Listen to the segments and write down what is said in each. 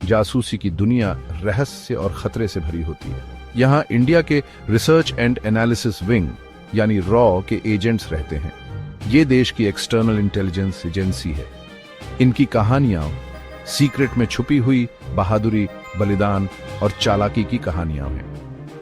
जासूसी की दुनिया रहस्य और खतरे से भरी होती है। यहाँ इंडिया के रिसर्च एंड एनालिसिस विंग यानी रॉ के एजेंट्स रहते हैं। ये देश की एक्सटर्नल इंटेलिजेंस एजेंसी है। इनकी कहानियां सीक्रेट में छुपी हुई बहादुरी, बलिदान और चालाकी की कहानियां हैं।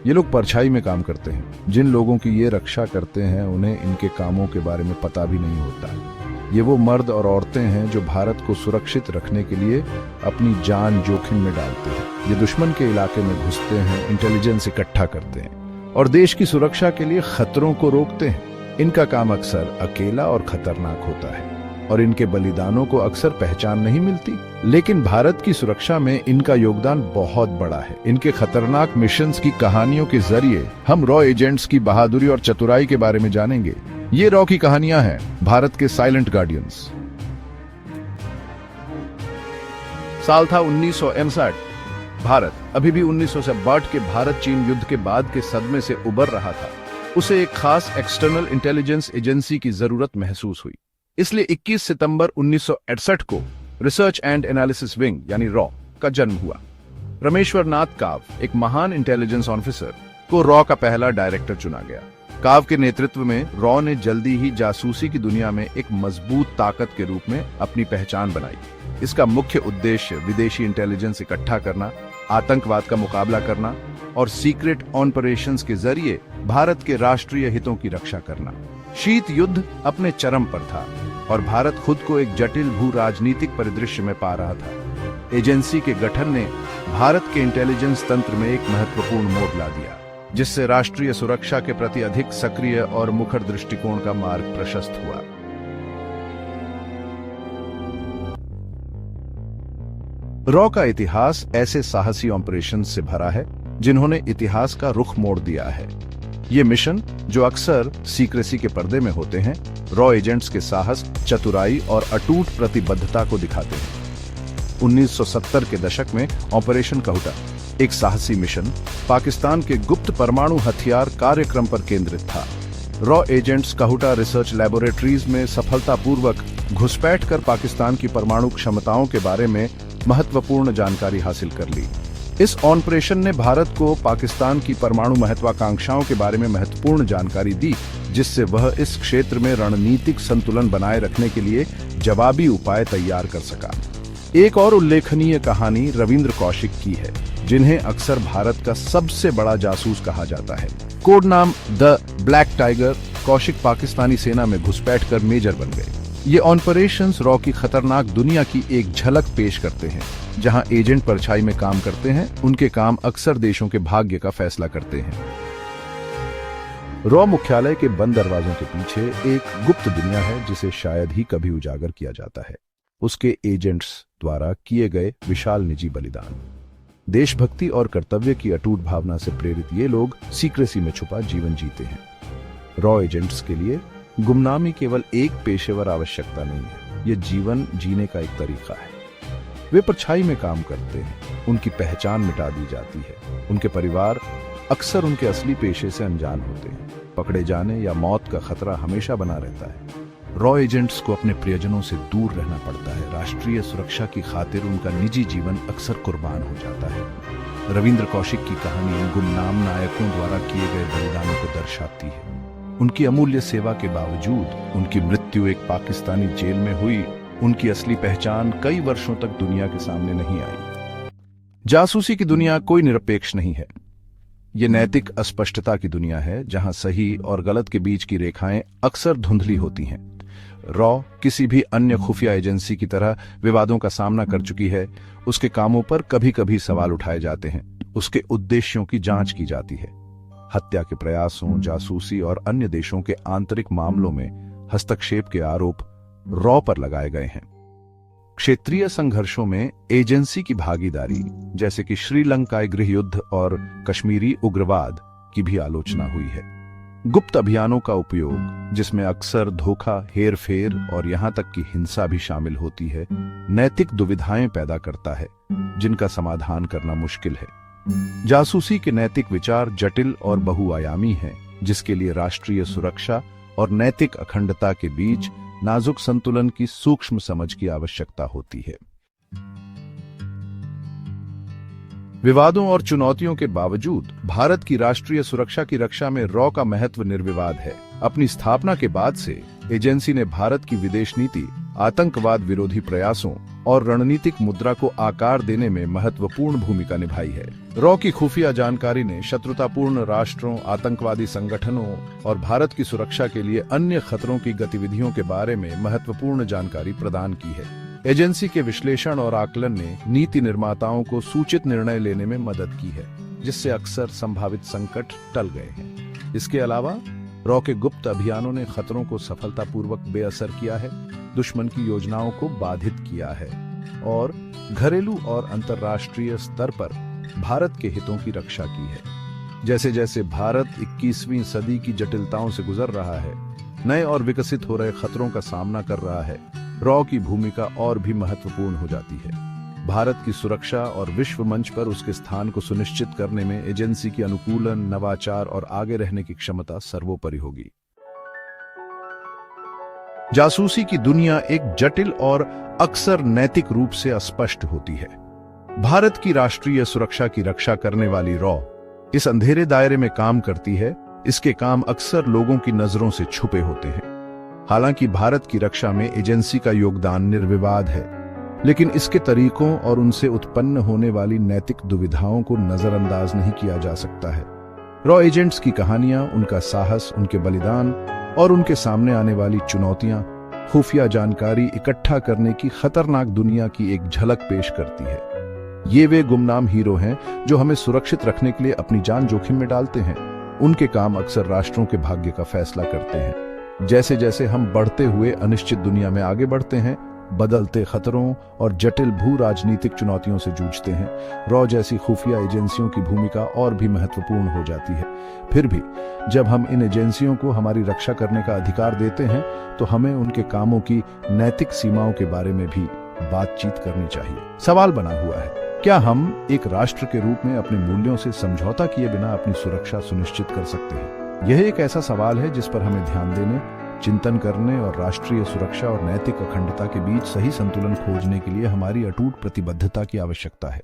ये लोग परछाई में काम करते हैं। जिन लोगों की ये रक्षा करते हैं उन्हें इनके कामों के बारे में पता भी नहीं होता। ये वो मर्द और औरतें हैं जो भारत को सुरक्षित रखने के लिए अपनी जान जोखिम में डालते हैं। ये दुश्मन के इलाके में घुसते हैं, इंटेलिजेंस इकट्ठा करते हैं और देश की सुरक्षा के लिए खतरों को रोकते हैं। इनका काम अक्सर अकेला और खतरनाक होता है और इनके बलिदानों को अक्सर पहचान नहीं मिलती, लेकिन भारत की सुरक्षा में इनका योगदान बहुत बड़ा है। इनके खतरनाक मिशंस की कहानियों के जरिए हम रॉ एजेंट्स की बहादुरी और चतुराई के बारे में जानेंगे। ये रॉ की कहानियां हैं भारत के साइलेंट गार्डियंस। साल था 1961। भारत अभी भी 1962 के भारत चीन युद्ध के बाद के सदमे से उबर रहा था। उसे एक खास एक्सटर्नल इंटेलिजेंस एजेंसी की जरूरत महसूस हुई। इसलिए 21 सितंबर 1968 को रिसर्च एंड एनालिसिस विंग यानी रॉ का जन्म हुआ। रमेश्वर नाथ काव, एक महान इंटेलिजेंस ऑफिसर, को रॉ का पहला डायरेक्टर चुना गया। काव के नेतृत्व में रॉ ने जल्दी ही जासूसी की दुनिया में एक मजबूत ताकत के रूप में अपनी पहचान बनाई। इसका मुख्य उद्देश्य विदेशी इंटेलिजेंस इकट्ठा करना, आतंकवाद का मुकाबला करना और सीक्रेट ऑपरेशंस के जरिए भारत के राष्ट्रीय हितों की रक्षा करना। शीत युद्ध अपने चरम पर था और भारत खुद को एक जटिल भू राजनीतिक परिदृश्य में पा रहा था। एजेंसी के गठन ने भारत के इंटेलिजेंस तंत्र में एक महत्वपूर्ण मोड़ ला दिया, जिससे राष्ट्रीय सुरक्षा के प्रति अधिक सक्रिय और मुखर दृष्टिकोण का मार्ग प्रशस्त हुआ। रॉ का इतिहास ऐसे साहसी ऑपरेशन से भरा है जिन्होंने इतिहास का रुख मोड़ दिया है। ये मिशन, जो अक्सर सीक्रेसी के पर्दे में होते हैं, रॉ एजेंट्स के साहस, चतुराई और अटूट प्रतिबद्धता को दिखाते हैं। 1970 के दशक में ऑपरेशन कहूटा, एक साहसी मिशन, पाकिस्तान के गुप्त परमाणु हथियार कार्यक्रम पर केंद्रित था। Raw agents Kahuta research laboratories में सफलतापूर्वक घुसपैठ कर पाकिस्तान की परमाणु क्षमताओं के बारे में महत्वपूर्ण जानकारी हासिल कर ली। इस ऑपरेशन ने भारत को पाकिस्तान की परमाणु महत्वाकांक्षाओं के बारे में महत्वपूर्ण जानकारी दी, जिससे वह इस क्षेत्र में रणनीतिक संतुलन बनाए रखने के लिए जवाबी उपाय तैयार कर सका। एक और उल्लेखनीय कहानी रविंद्र कौशिक की है, जिन्हें अक्सर भारत का सबसे बड़ा जासूस कहा जाता है। कोड नाम the black tiger, Kaushik Pakistani सेना में घुसपैठ कर मेजर बन गए। ये ऑपरेशंस रॉ की खतरनाक दुनिया की एक झलक पेश करते हैं। जहां एजेंट परछाई में काम करते हैं, उनके काम अक्सर देशों के भाग्य का फैसला करते हैं। रॉ मुख्यालय के बंद दरवाजों के पीछे एक गुप्त दुनिया है जिसे शायद ही कभी उजागर किया जाता है। उसके एजेंट्स द्वारा किए गए विशाल निजी बलिदान, देशभक्ति और कर्तव्य की अटूट भावना से प्रेरित ये लोग सीक्रेसी में छुपा जीवन जीते हैं। रॉ एजेंट्स के लिए गुमनामी केवल एक पेशेवर आवश्यकता नहीं है, ये जीवन जीने का एक तरीका है। वे परछाई में काम करते हैं, उनकी पहचान मिटा दी जाती है। उनके परिवार अक्सर उनके असली पेशे से अनजान होते हैं। पकड़े जाने या मौत का खतरा हमेशा बना रहता है। रॉ एजेंट्स को अपने प्रियजनों से दूर रहना पड़ता है। राष्ट्रीय सुरक्षा की खातिर उनका निजी जीवन अक्सर कुर्बान हो जाता है। रविंद्र कौशिक की कहानी इन गुमनाम नायकों द्वारा किए गए बलिदानों को दर्शाती है। उनकी अमूल्य सेवा के बावजूद उनकी मृत्यु एक पाकिस्तानी जेल में हुई। उनकी असली पहचान कई वर्षों तक दुनिया के सामने नहीं आई। जासूसी की दुनिया कोई निरपेक्ष नहीं है। ये नैतिक अस्पष्टता की दुनिया है, जहां सही और गलत के बीच की रेखाएं अक्सर धुंधली होती हैं। रॉ किसी भी अन्य खुफिया एजेंसी की तरह विवादों का सामना कर चुकी है। उसके कामों पर कभी कभी सवाल उठाए जाते हैं। उसके उद्देश्यों की जांच की जाती है। हत्या के प्रयासों, जासूसी और अन्य देशों के आंतरिक मामलों में हस्तक्षेप के आरोप रॉ पर लगाए गए हैं। क्षेत्रीय संघर्षों में एजेंसी की भागीदारी, जैसे कि श्रीलंकाई गृह युद्ध और कश्मीरी उग्रवाद, की भी आलोचना हुई है। गुप्त अभियानों का उपयोग, जिसमें अक्सर धोखा, हेरफेर और यहां तक कि हिंसा भी शामिल होती है, नैतिक दुविधाएं पैदा करता है जिनका समाधान करना मुश्किल है। जासूसी के नैतिक विचार जटिल और बहुआयामी हैं, जिसके लिए राष्ट्रीय सुरक्षा और नैतिक अखंडता के बीच नाजुक संतुलन की सूक्ष्म समझ की आवश्यकता होती है। विवादों और चुनौतियों के बावजूद भारत की राष्ट्रीय सुरक्षा की रक्षा में रॉ का महत्व निर्विवाद है। अपनी स्थापना के बाद से एजेंसी ने भारत की विदेश नीति, आतंकवाद विरोधी प्रयासों और रणनीतिक मुद्रा को आकार देने में महत्वपूर्ण भूमिका निभाई है। रॉ की खुफिया जानकारी ने शत्रुतापूर्ण राष्ट्रों, आतंकवादी संगठनों और भारत की सुरक्षा के लिए अन्य खतरों की गतिविधियों के बारे में महत्वपूर्ण जानकारी प्रदान की है। एजेंसी के विश्लेषण और आकलन ने नीति निर्माताओं को सूचित निर्णय लेने में मदद की है, जिससे अक्सर संभावित संकट टल गए हैं। इसके अलावा रॉ के गुप्त अभियानों ने खतरों को सफलतापूर्वक बेअसर किया है, दुश्मन की योजनाओं को बाधित किया है और घरेलू और अंतर्राष्ट्रीय स्तर पर भारत के हितों की रक्षा की है। जैसे जैसे भारत 21वीं सदी की जटिलताओं से गुजर रहा है, नए और विकसित हो रहे खतरों का सामना कर रहा है, रॉ की भूमिका और भी महत्वपूर्ण हो जाती है। भारत की सुरक्षा और विश्व मंच पर उसके स्थान को सुनिश्चित करने में एजेंसी की अनुकूलन, नवाचार और आगे रहने की क्षमता सर्वोपरि होगी। जासूसी की दुनिया एक जटिल और अक्सर नैतिक रूप से अस्पष्ट होती है। भारत की राष्ट्रीय सुरक्षा की रक्षा करने वाली रॉ इस अंधेरे दायरे में काम करती है। इसके काम अक्सर लोगों की नजरों से छुपे होते हैं। हालांकि भारत की रक्षा में एजेंसी का योगदान निर्विवाद है, लेकिन इसके तरीकों और उनसे उत्पन्न होने वाली नैतिक दुविधाओं को नजरअंदाज नहीं किया जा सकता है। रॉ एजेंट्स की कहानियां, उनका साहस, उनके बलिदान और उनके सामने आने वाली चुनौतियां खुफिया जानकारी इकट्ठा करने की खतरनाक दुनिया की एक झलक पेश करती है। ये वे गुमनाम हीरो हैं जो हमें सुरक्षित रखने के लिए अपनी जान जोखिम में डालते हैं। उनके काम अक्सर राष्ट्रों के भाग्य का फैसला करते हैं। जैसे जैसे हम बढ़ते हुए अनिश्चित दुनिया में आगे बढ़ते हैं, बदलते खतरों और जटिल भू राजनीतिक चुनौतियों से जूझते हैं, रॉ जैसी खुफिया एजेंसियों की भूमिका और भी महत्वपूर्ण हो जाती है। फिर भी जब हम इन एजेंसियों को हमारी रक्षा करने का अधिकार देते हैं, तो हमें उनके कामों की नैतिक सीमाओं के बारे में भी बातचीत करनी चाहिए। सवाल बना हुआ है, क्या हम एक राष्ट्र के रूप में अपने मूल्यों से समझौता किए बिना अपनी सुरक्षा सुनिश्चित कर सकते हैं? यह एक ऐसा सवाल है जिस पर हमें ध्यान देने, चिंतन करने और राष्ट्रीय सुरक्षा और नैतिक अखंडता के बीच सही संतुलन खोजने के लिए हमारी अटूट प्रतिबद्धता की आवश्यकता है।